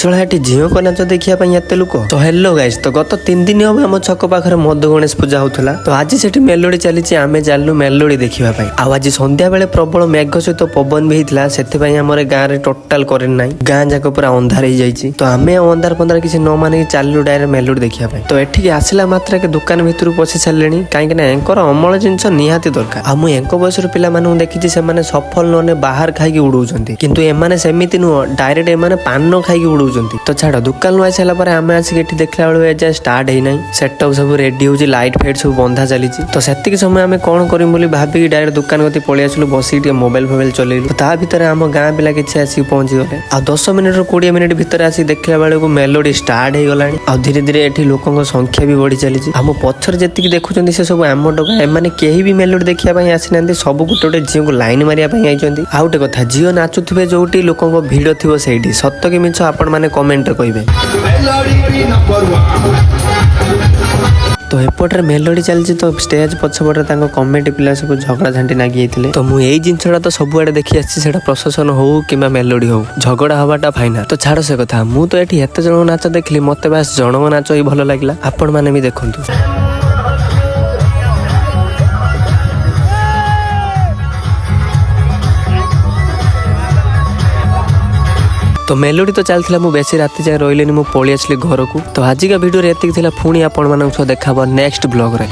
ଶଳାଟି ଝିଅଙ୍କ ନାଚ ଦେଖିବା ପାଇଁ ଏତେ ଲୋକ। ତ ହେଲୋ ଗାଇସ୍, ତ ଗତ 3 ଦିନ ହବ ଆମ ଛକ ପାଖରେ ମଦ ଗଣେଶ ପୂଜା ହଉଥିଲା। ତ ଆଜି ସେଠି ମେଲୋଡି ଚାଲିଛି, ଆମେ ଚାଲୁ ମେଲୋଡି ଦେଖିବା ପାଇଁ। ଆଉ ଆଜି ସନ୍ଧ୍ୟା ବେଳେ ପ୍ରବଳ ମେଘ ସହିତ ପବନ ବି ହେଇଥିଲା, ସେଥିପାଇଁ ଆମର ଗାଁରେ ଟୋଟାଲ କରେଣ୍ଟ ନାହିଁ। ଗାଁ ଯାକ ପୁରା ଅନ୍ଧାର ହେଇଯାଇଛି। ତ ଆମେ ଅନ୍ଧାର ଫନ୍ଧାର କିଛି ନ ମାନିକି ଚାଲିଲୁ ଡାଇରେକ୍ଟ ମେଲୋଡି ଦେଖିବା ପାଇଁ। ତ ଏଠିକି ଆସିଲା ମାତ୍ରକେ ଦୋକାନ ଭିତରୁ ପଶି ସାରିଲେଣି, କାହିଁକି ନା ଏଙ୍କର ଅମଳ ଜିନିଷ ନିହାତି ଦରକାର। ଆଉ ମୁଁ ଏଙ୍କ ବୟସର ପିଲାମାନଙ୍କୁ ଦେଖିଛି, ସେମାନେ ସଫଲ ନହେଲେ ବାହାର ଖାଇକି ଉଡଉଛନ୍ତି, କିନ୍ତୁ ଏମାନେ ସେମିତି ନୁହଁ, ଡାଇରେକ୍ଟ ଏମାନେ ପାନ ଖାଇକି ଉଡଉଛନ୍ତି। ତ ଛାଡ, ଦୋକାନରୁ ଆସିଲା ପରେ ଆମେ ଆସିକି ଏଠି ଦେଖିଲା ବେଳକୁ ଏଯାଏ ଷ୍ଟାର୍ଟ ହେଇନାହିଁ। ସେଟଅପ୍ ସବୁ ରେଡି ହଉଛି, ଲାଇଟ୍ ଫାଇଟ୍ ସବୁ ବନ୍ଧା ଚାଲିଛି। ତ ସେତିକି ସମୟ ଆମେ କଣ କରିବୁ ବୋଲି ଭାବିକି ଡାଇରେକ୍ଟ ଦୋକାନ କତି ପଳେଇ ଆସିଲୁ, ବସିକି ଟିକେ ମୋବାଇଲ ଫୋବାଇଲ ଚଲେଇଲୁ। ତା ଭିତରେ ଆମ ଗାଁ ପିଲା କିଛି ଆସିକି ପହଞ୍ଚିଗଲେ। ଆଉ 10 ମିନିଟରୁ 20 ମିନିଟ୍ ଭିତରେ ଆସିକି ଦେଖିଲା ବେଳକୁ ମେଲୋଡି ଷ୍ଟାର୍ଟ ହେଇଗଲାଣି। ଆଉ ଧୀରେ ଧୀରେ ଏଠି ଲୋକଙ୍କ ସଂଖ୍ୟା ବି ବଢି ଚାଲିଛି। ଆମ ପଛରେ ଯେତିକି ଦେଖୁଛନ୍ତି ସେ ସବୁ ଆମ ଟୋକା। ଏମାନେ କେହି ବି ମେଲୋଡି ଦେଖିବା ପାଇଁ ଆସିନାହାନ୍ତି, ସବୁ ଗୋଟେ ଗୋଟେ ଝିଅଙ୍କୁ ଲାଇନ ମାରିବା ପାଇଁ ଆଇଛନ୍ତି। ଆଉ ଗୋଟେ କଥା, ଝିଅ ନାଚୁଥିବେ ଯୋଉଠି ଲୋକଙ୍କ ଭିଡ ଥିବ ସେଇଠି। ସତ କି ମିଛ ଆପଣ ମାନେ କମେଣ୍ଟରେ କହିବେ। ତ ଏପଟରେ ମେଲୋଡି ଚାଲିଛି, ତ ଷ୍ଟେଜ ପଛପଟରେ ତାଙ୍କ କମିଟି ପିଲା ସବୁ ଝଗଡା ଝାଣ୍ଟି ଲାଗି ଯାଇଥିଲେ। ତ ମୁଁ ଏଇ ଜିନିଷଟା ତ ସବୁଆଡେ ଦେଖି ଆସିଛି, ସେଟା ପ୍ରଶାସନ ହଉ କିମ୍ବା ମେଲୋଡି ହଉ, ଝଗଡା ହବାଟା ଫାଇନାଲ। ତ ଛାଡ ସେ କଥା, ମୁଁ ତ ଏଠି ଏତେ ଜଣଙ୍କ ନାଚ ଦେଖିଲି, ମତେ ବାସ୍ ଜଣଙ୍କ ନାଚ ହିଁ ଭଲ ଲାଗିଲା। ଆପଣ ମାନେ ବି ଦେଖନ୍ତୁ। ତ ମେଲୋଡି ତ ଚାଲିଥିଲା, ମୁଁ ବେଶୀ ରାତି ଯାଏ ରହିଲିନି, ମୁଁ ପଳେଇ ଆସିଲି ଘରକୁ। ତ ଆଜିକା ଭିଡିଓରେ ଏତିକି ଥିଲା, ପୁଣି ଆପଣମାନଙ୍କ ସହ ଦେଖା ହବ ନେକ୍ସଟ ବ୍ଲଗରେ।